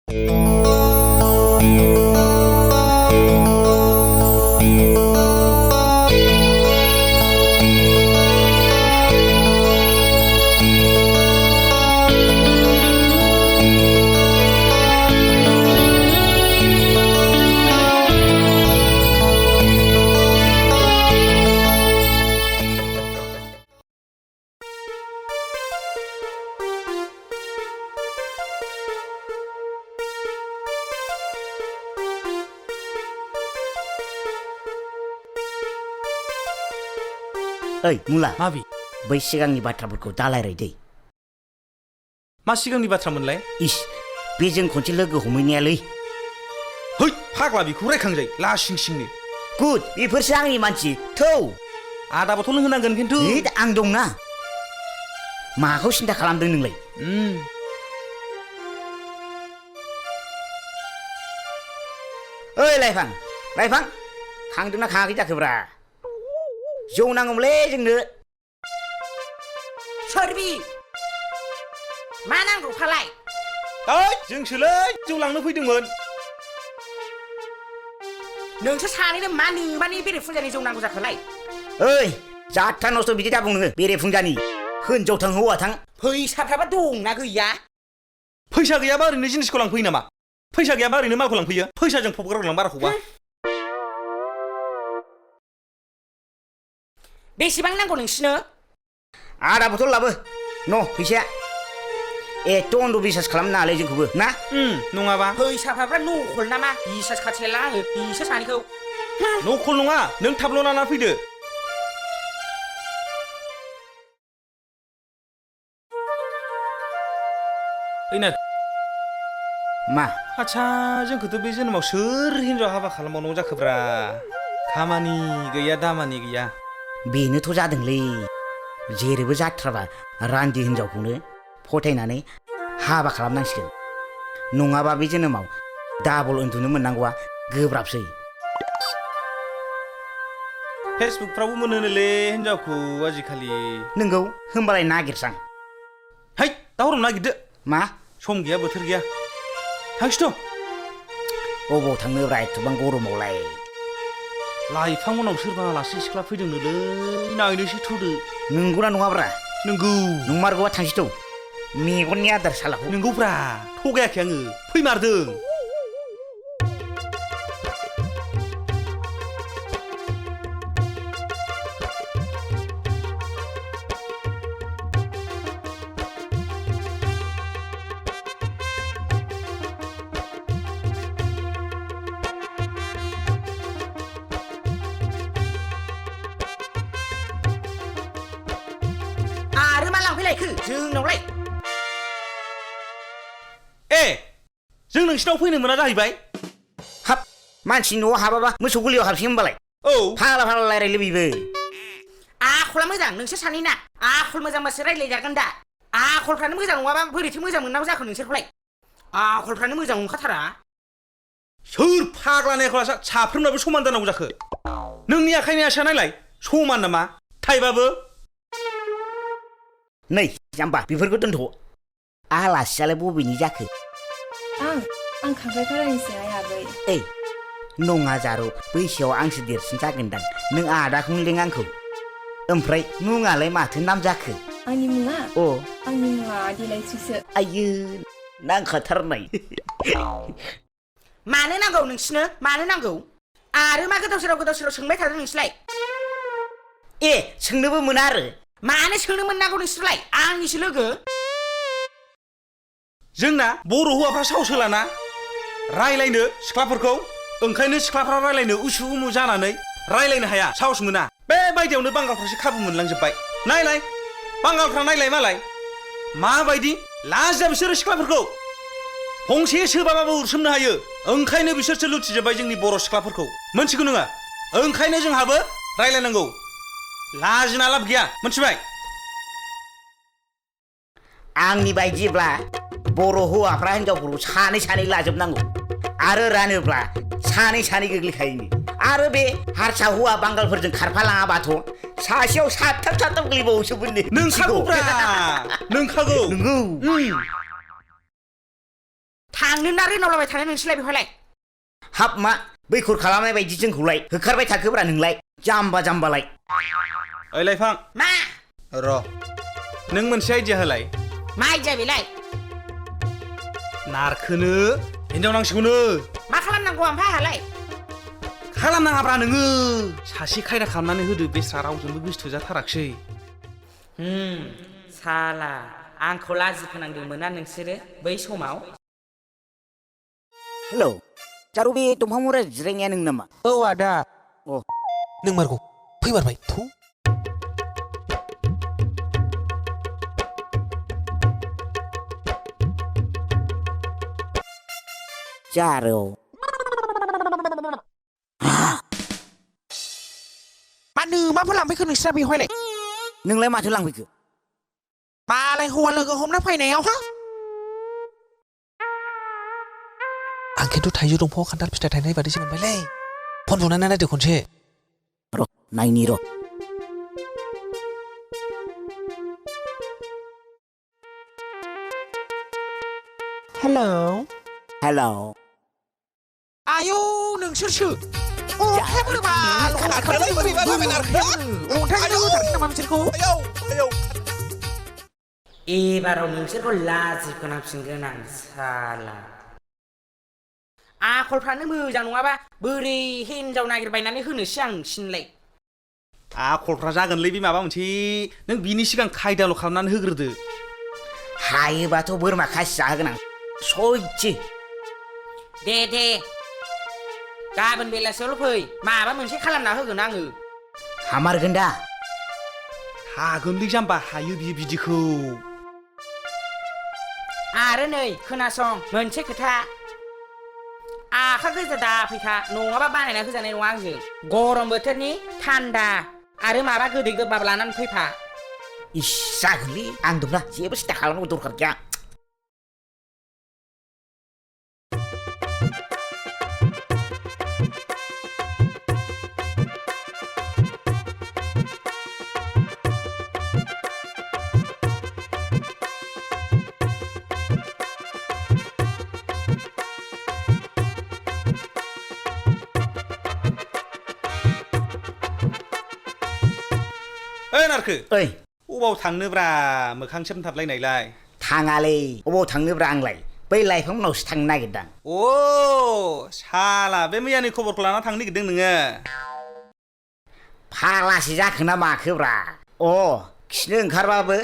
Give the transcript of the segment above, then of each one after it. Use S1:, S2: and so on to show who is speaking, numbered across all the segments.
S1: ओइ मुला
S2: माबि
S1: बै सिगांनि बाथ्राफोरखौ दालायराय दै
S2: मा सिगांनि बाथ्रामोनलाय
S1: इस बेजों खनसे लोगो हमहैनायालै
S2: है फाग्ला बेखौ रायखांजायो लासिं सिंनो
S1: गुद बेफोरसो आंनि मानसि थौ
S2: आदाबोथ' लोंहोनांगोन खिन्थु
S1: आं दंना माखौ सिन्था खालामदों नोंलाय ओइ लाइफां लाइफां खांदोंना खाङाखै जाखोब्रा जौ नांगौमोनलै जोंनो
S3: सोरबि मा नांगौ फालाय
S2: ओइ जोंसोलै जौ लांनो फैदोंमोन
S3: नोंसोर सानैनो मा नोंमानि बेरे फुंजानि जौ नांगौ जाखोलाय
S1: ओइ जाथा नस्थ' बिदि दा बुं नोङो बेरे फुंजानि हिनजावथां हौवाथां
S3: फैसाफ्राबा दंना गैया
S2: फैसा गैयाबा ओरैनो जिनिसखौ लांफैयो नामा फैसा गैयाबा ओरैनो मालखौ लांफैयो फैसाजों फबग्रालां बाराखौबा
S3: बेसेबां नांगौ नोंसिनो
S1: आधा बथल लाबो न' फैसाया एथ' अन्ध' बिसास खालामनो नाङालै जोंखौबो ना
S2: नङाबा
S3: फैसाफ्रा नखल नामा बिसास खाथिला आङो बिसोर सानैखौ
S2: नखल नङा नों थाबल' लाना फैदो ओइना
S1: मा
S2: आच्छा जोंखौथ' बे जोनोमाव सोर हिनजाव हाबा खालामबावनांगौ जाखोब्रा खामानि गैया दामानि गैया
S1: बेनोथ' जादोंलै जेरैबो जाथ्राबा रान्दि हिनजावखौनो फोथायनानै हाबा खालामनांसिगोन नङाबा बे जोनोमाव डाबल उन्दुनो मोननांगौआ गोब्राबसै
S2: फेसबुकफ्रावबो मोनोनोलै हिनजावखौ आजिखालि
S1: नोंगौ होमबालाय नागिरसां
S2: है दा हराव नागिरदो
S1: मा
S2: सम गैया बोथोर गैया थांसैथ'
S1: अबाव थांनोब्रा एथ'बां गरमावलाय
S2: लाइफां उनाव सोरबा आलासि सिख्ला फैदोंनोलै नायनोसै थौदो
S1: नंगौना नङाब्रा
S2: नंगौ
S1: नंमारगौआ थांसैथ' मेगननि आदार सालाखौ
S2: नंगौब्रा थगायाखै आङो फैमारदों
S3: आरो मा लांफैलायखो जोंनावलाय
S2: ए जों नोंसिनाव फैनो मोना जाहैबाय
S1: हाब मानसि न'आव हाबाबा मोसौ गलियाव हाबसै होमबालाय
S2: औ
S1: फाग्ला फाग्ला रायलायलै बेबो
S3: आखला मोजां नोंसोर सानैना आखल मोजांबासो रायज्लायजागोन दा आखलफ्रानो मोजां नङाबा बोरैथो मोजां मोननांगौ जाखो नोंसोरखौलाय आखलफ्रानो मोजां नंखाथारा
S2: सोर फाग्लानि आखला साफ्रोमनाबो समान जानांगौ जाखो नोंनि आखाइनि आसिया नायलाय समान नामा थाइबाबो
S1: नै जाम्बा बेफोरखौ दोनथ' आलासियालाय बबेनि जाखो
S4: आं खांख्राइपारानिसो आइ आबै
S1: ओइ नङा जारौ बैसोआव आंसो देरसिन जागोनदां नों आदाखौनो लें आंखौ ओमफ्राय मुङालाय माथो नाम जाखो
S4: आंनि मुङा
S1: अ
S4: आंनि मुङा दिलायस्रिसो
S1: आइयो नांखाथारनाय
S3: मानो नांगौ नोंसिनो मानो नांगौ आरो मा गोदाव सोराव सोंबाय थादों नोंसोरलाय
S1: ए सोंनोबो मोना आरो
S3: मानो सोंनो मोननांगौ नोंसोरलाय आंनिसो लोगो
S2: जोंना बर' हौवाफ्रा साहस होलाना रायलायनो सिख्लाफोरखौ ओंखायनो सिख्लाफ्रा रायलायनो उसु उमु जानानै रायलायनो हाया साहस मोना बे बायदियावनो बांगालफ्रासो खाबु मोनलांजोब्बाय नायलाय बांगालफ्रा नायलाय मालाय माबायदि लाजिया बिसोरो सिख्लाफोरखौ फंसे सोबाबाबो उरसोमनो हायो ओंखायनो बिसोरसो लुथिजोब्बाय जोंनि बर' सिख्लाफोरखौ मोनथिगौ नोङा ओंखायनो जोंहाबो रायलायनांगौ लाजिना लाब गैया मोनथिबाय
S1: आंनि बायदिब्ला बर' हौवाफ्रा हिनजावफोरखौ सानै सानै लाजोबनांगौ आरो रानोब्ला सानै सानै गोग्लैखायोनो आरो बे हारसा हौवा बांगालफोरजों खारफालाङाबाथ' सासेयाव साथाम साथाम गोग्लैबावोसो बोननो
S2: नोंखागौब्रा नोंखागौ
S1: नंगौ
S3: थांनोना रोनावलाबाय थानो नोंसोरलाय बेवहायलाय
S1: हाब मा बैखुर खालामनाय बायदि जोंखौलाय होखारबाय थाखोब्रा नोंलाय जाम्बा जाम्बालाय
S2: ओइ लाइफां
S3: मा
S2: र' नों मोनसे आइडिया होलाय
S3: मा आइदिया बेलाय
S2: नारखोनो हिनजाव नांसिगौनो
S3: मा खालामनांगौ ओमफ्राय आंहालाय
S2: खालामनाङाब्रा नोङो सासे खायदा खालामनानै होदो बेस्रा रावजोंबो गोसो थोजाथाराखसै
S3: साला आंखौ लाजि फोनांदोंमोन ना नोंसोरो बै समाव
S1: हेलौ जारु बे दंफां मुरा जिरायनाया नों नामा
S3: औ आदा
S1: अ
S5: नों मारगौ फैमारबाय थु
S1: जारौ
S3: मानो माफोर लांफैखो नोंस्रा बेवहायलाय
S1: नोंलाय माथो लांफैखो
S3: मालाय हौवा लोगो हमना फैनायाव हा
S5: आं खिन्थु थाइजौ दंफाङाव खान्थाल फिथाइ थायनाय बादिसो मोनबायलै फन बुनानै नायदो खनसे
S1: र' नायनि र'
S3: हेलौ
S1: हेलौ
S3: आयौ नोंसोरसो अन्थाइ बोरैबा अन्थाइ होथारसै नामा बिसोरखौ एबाराव नोंसोरखौ लाजि फोनांफिनगोन आं साला आखलफ्रानो मोजां नङाबा बोरै हिनजाव नागिरबायनानै होनोसै आं नोंसिनलाय
S2: आखलफ्रा जागोनलै बे माबा मोनसे नों बिनि सिगां खायदाल' खालामनानै होग्रोदो
S1: हायोबाथ' बोरमा खासि जाहोगोन आं सयथि
S3: दे गाबोन बेलासियावल' फै माबा मोनसे खालामना होगोन आङो
S1: हामारगोन दा
S2: हागोनलै जाम्बा हायो बियो बिदिखौ
S3: आरो नै खोनासं मोनसे खोथा आखा गोजा दाफैखा नङाबा बानायना होजानाय नङा आंजों गरम बोथोरनि थान्दा आरो माबा गोदै गोबाब लानानै फैफा
S1: इस जागोनलै आं दंना जेबो सिन्था खालामनांगौ दरखार गैया
S2: ओइ नारखो
S1: ओइ
S2: अबाव थांनोब्रा मोखां सोमथाबलायनायलाय
S1: थाङालै अबाव थांनोब्रा आंलाय बै लाइफां उनावसो थांनो नागिरदां
S2: अ साला बे मैयानि खबरखौ लाना थांनो नागिरदों नोङो
S1: फाग्लासो जाखो ना माखोब्रा अ खिनो ओंखारबाबो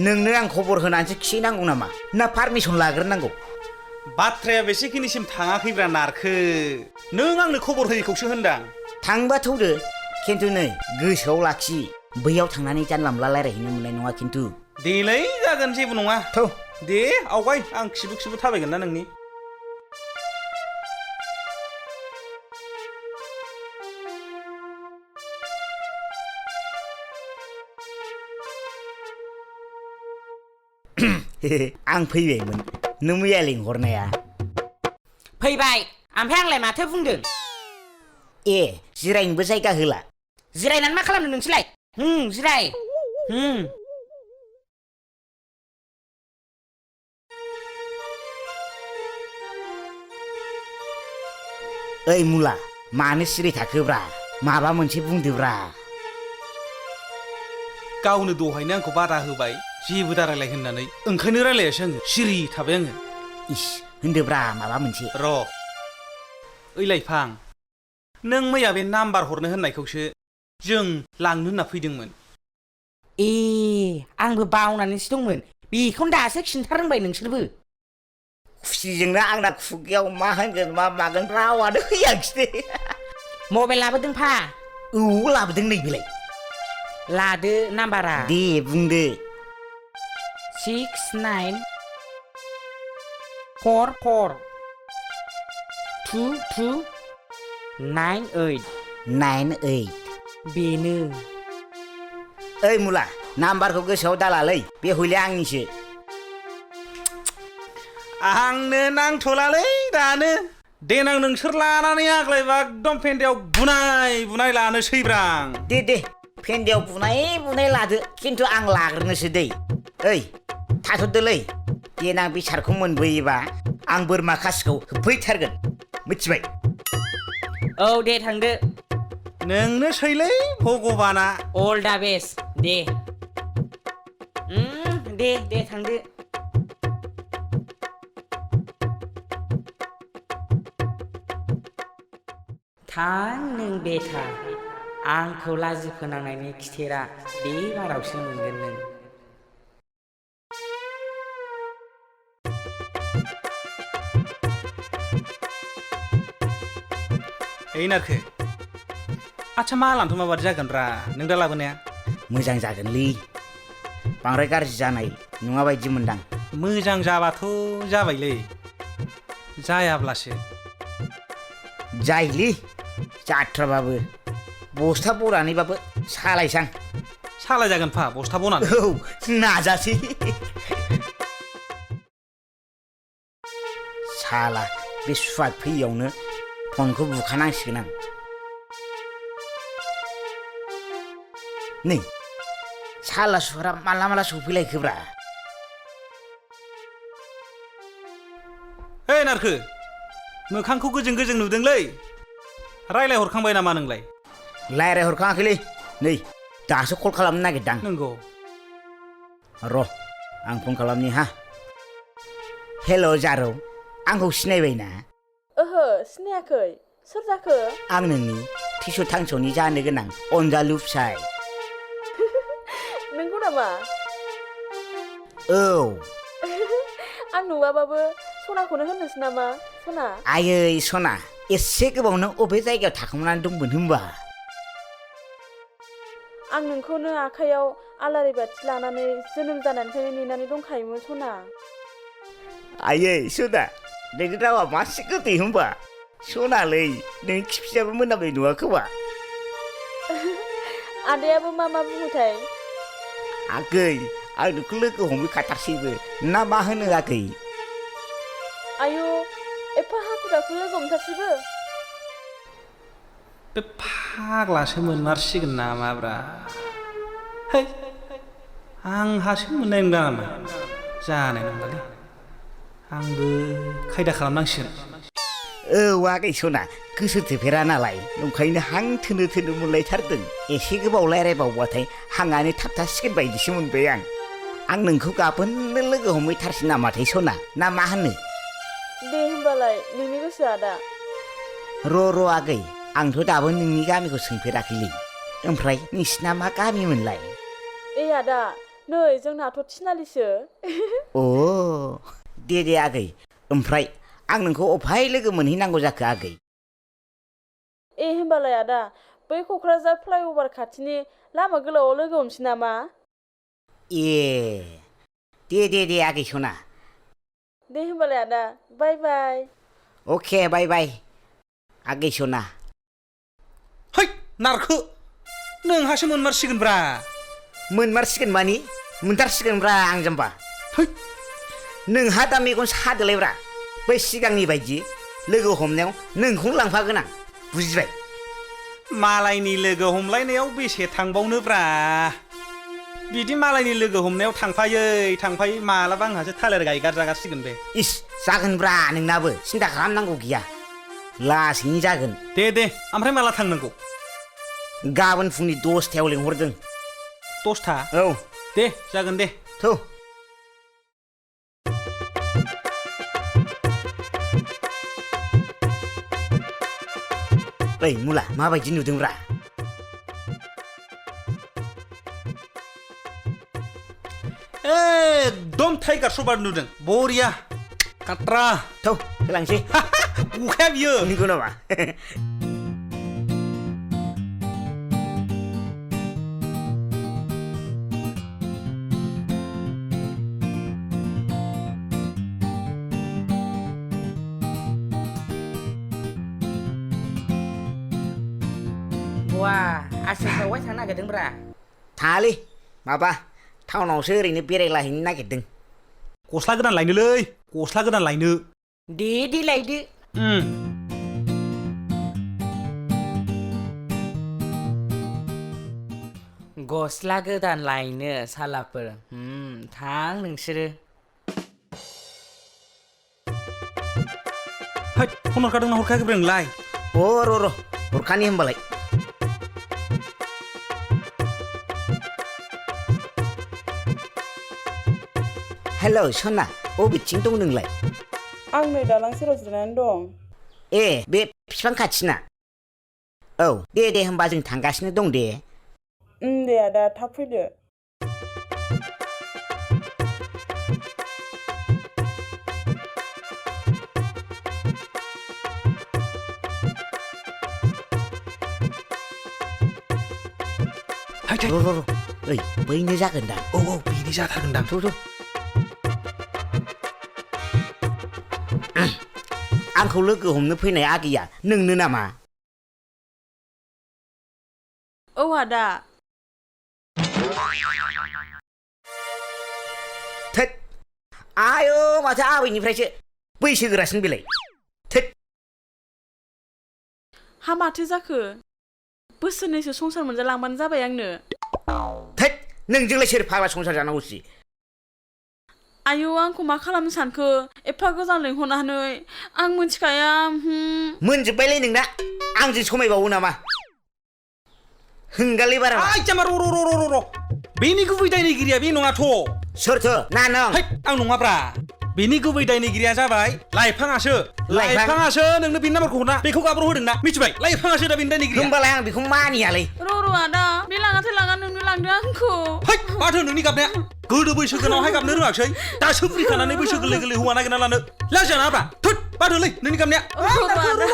S1: नोंनो आं खबर होनानैसो खिहैनांगौ नामा ना पारमिसन लाग्रोनांगौ
S2: बाथ्राया बेसेखिनिसिम थाङाखैब्रा नारखो नों आंनो खबर होयैखौसो होनदां
S1: थांबा थौदो खिन्थु नै गोसोआव लाखि बैयाव थांनानै जानला मोनला रायज्लायहैनो मोननाय नङा खिन्थु
S2: देलै जागोन जेबो नङा
S1: थौ
S2: दे आवगाय आं खिबु थाबायगोन ना नोंनि
S1: आं फैबायमोन नों मैया लिंहरनाया
S3: फैबाय ओमफ्राय आंलाय माथो बुंदों
S1: ए जिरायनोबो जायगा होला
S3: जिरायनानै मा खालामनो नोंसोरलाय जिराय
S1: ओइ मुला मानो सिरि थाखोब्रा माबा मोनसे बुंदोब्रा
S2: गावनो दहायनो आंखौ बादा होबाय जेबो दारायलाय होननानै ओंखायनो रायलायासै आङो सिरि थाबाय आङो
S1: इस होनदोब्रा माबा मोनसे
S2: र' ओइ लाइफां नों मैया बे नाम्बार हरनो होननायखौसो जों लांनो होनना फैदोंमोन
S3: ए आंबो बावनानैसो दंमोन बेखौनो दासो खिन्था रोंबाय नोंसोरबो
S1: खुसिजोंनो आंना खुगायाव मा होनगोन मा मागोन रावानो फैयाखिसै
S3: मबाइल लाबोदों फा
S1: औ लाबोदों नै बेलाय
S3: लादो नाम्बारा
S1: दे बुंदो
S3: 69442298 बेनो
S1: ओइ मुला नाम्बारखौ गोसोआव दालालै बे हयले आंनिसो
S2: आंनो नांथ'लालै दानो देनां नोंसोर लानानै आग्लायबा एकदम फेन्दायाव बुनाय लानोसैब्रां
S1: दे फेन्दायाव बुनाय लादो खिन्थु आं लाग्रोनोसै दै ओइ थाथ'दोलै देनां बेसादखौ मोनबोयोबा आं बोरमा खासिखौ होफैथारगोन मिथिबाय
S3: औ दे थांदो
S2: नोंनो सैलै भगबाना
S3: अल दा बेस्ट दे दे थांदो थां नों बेथा आंखौ लाजि फोनांनायनि खिथेरा बे बारावसो मोनगोन नों
S2: ओइ नारखो आच्छा मालानथ' माबादि जागोनब्रा नों दा लाबोनाया
S1: मोजां जागोनलै बांद्राय गाज्रि जानाय नङा बायदि मोनदां
S2: मोजां जाबाथ' जाबायलै जायाब्लासो
S1: जायोलै जाथ्राबाबो बस्था बरानैबाबो सालायसां
S2: सालाय जागोन फा बस्था बनानै
S1: औ नाजासै साला बे सुवाद फैयावनो फनखौ बुखानांसिगोन आं नै साला सुवारा माला माला सफैलायखोब्रा
S2: ओइ नारखो मोखांखौ गोजों गोजों नुदोंलै रायलायहरखांबाय नामा नोंलाय
S1: रायज्लायहरखाङाखैलै नै दासो कल खालामनो नागिरदां
S2: नंगौ
S1: र' आं फन खालामनि हा हेल' जारौ आंखौ सिनायबायना
S6: ओहो सिनायाखै सोर जाखो
S1: आं नोंनि थिस' थांस'नि जानो गोनां अनजालु फिसाय
S6: नोंगौ नामा
S1: औ
S6: आं नुवाबाबो सनाखौनो होननोसै नामा सना
S1: आयै सना एसे गोबावनो अबे जायगायाव थाखोमानानै दंमोन होनबा
S6: आं नोंखौनो आखाइयाव आलारि बाथि लानानै जोनोम जानायनिफ्रायनो नेनानै दंखायोमोन सना
S1: आयै सना नोंनि रावा मासे गोदै होनबा सनालै नों खिफियाबो मोनामनाय नुवा खोमा
S6: आदायाबो मा बुङोथाय
S1: आगै आं नोंखौ लोगो हमहैखाथारसैबो ना मा होनो आगै
S6: आयु एफा हाखु दाखु लोगो हमथारसैबो
S2: बे फाग्लासो मोनमारसिगोन नामाब्रा है आंहासो मोननाय नंला नामा जानाय नंलालै आंबो खायदा खालामनांसिगोन
S1: औ आगै सना गोसो थोफेरा नालाय नंखायनो हां थोनो थोनो मोनलायथारदों एसे गोबाव रायज्लायबावबाथाय हांआनो थाबथासिगोन बायदिसो मोनबाय आं नोंखौ गाबोननो लोगो हमहैथारसै नामाथाय सना ना मा होनो
S6: दे होमबालाय नोंनि गोसो आदा
S1: र' आगै आंथ' दाबो नोंनि गामिखौ सोंफेराखैलै ओमफ्राय नोंसिना मा गामिमोनलाय
S6: ए आदा नै जोंनाथ' थिनालिसो
S1: अ दे आगै ओमफ्राय आं नोंखौ अफाय लोगो मोनहैनांगौ जाखो आगै
S6: ए होमबालाय आदा बै क'क्राझार फ्लाइअभार खाथिनि लामा गोलावआव लोगो हमसै नामा
S1: ए दे आगै सना
S6: दे होमबालाय आदा बाय बाय
S1: अके बाय आगै सना
S2: है नारखो नोंहासो मोनमारसिगोनब्रा
S1: मोनमारसिगोन मानि मोनथारसिगोनब्रा आं जाम्बा
S2: है
S1: नोंहा दा मेगन सादोलायब्रा बै सिगांनि बायदि लोगो हमनायाव नोंखौनो लांफागोन आं बुजिबाय
S2: मालायनि लोगो हमलायनायाव बेसे थांबावनोब्रा बिदि मालायनि लोगो हमनायाव थांफायै मालाबा आंहासो थालिर गायगार जागासिगोन बे
S1: इस जागोनब्रा नोंनाबो सिन्था खालामनांगौ गैया लासैनो जागोन
S2: दे ओमफ्राय माला थांनांगौ
S1: गाबोन फुंनि 10टायाव लिंहरदों
S2: 10टा
S1: औ
S2: दे जागोन दे
S1: थौ ओइ मुला माबायदि नुदोंब्रा
S2: एकदम टाइगार सबार नुदों बरिया काट्रा
S1: थौ होलांसै
S2: अखाया बियो
S1: नंगौ नामा
S3: वा आसिफ्रावहाय थांनो नागिरदोंब्रा
S1: थाङालै माबा टाउनावसो ओरैनो बेरायलाहैनो नागिरदों
S2: गस्ला गोदान लायनो
S3: दे लायदो गस्ला गोदान लायनो सालाफोर थां नोंसोरो
S2: है फन हरखादोंना हरखायाखै नोंलाय
S1: अ र' हरखानि होमबालाय हेल' सना बबेथिं दं नोंलाय
S6: आं नै दालां सेराव जिरायनानै दं
S1: ए बे बिफां खाथिना औ दे होमबा जों थांगासिनो दं दे
S6: दे आदा थाब फैदो
S1: र' ओइ बैनो जागोनदां
S5: औ बेनो जाथारगोनदां
S1: आंखौ लोगो हमनो फैनाय आगैया नोंनो नामा
S6: औ आदा
S1: थोद आयौ माथो आबैनिफ्रायसो बैसोगोरासिन बेलाय थोद
S6: हा माथो जाखो बोसोरनैसो संसार मोनजालांबानो जाबाय आंनो
S1: थोद नोंजोंलाय सोर फाग्ला संसार जानांगौसि
S6: आयौ आंखौ मा खालामनो सानखो एफा गोजान लिंहरनानै आं मिथिखाया
S1: मोनजोब्बायलै नोंना आंजों समायबावो नामा होंगालै बारा
S2: आइ जामा र' बेनि गुबै दायनिगिरिया बे नङाथ'
S1: सोरथो ना नों
S2: है आं नङाब्रा बेनि गुबै दायनिगिरिया जाबाय लाइफाङासो नोंनो बिनि नाम्बारखौ हरना बेखौ गाब्र' होदोंना मिथिबाय लाइफाङासो दा बेनि दायनिगिरिया
S1: होमबालाय आं बेखौ मानियालै
S6: र' आदा बे लाङाथाय लाङा नोंनो लांदो आंखौ
S2: है माथो नोंनि गाबनाया गोदो बैसो गोनावहाय गाबनो रोङाखसै दासो बुरिखानानै बैसो गोरलै हौवा नागिरना लानो लाजिया नाब्रा थोद माथोलै नोंनि गाबनाया
S6: र' आदा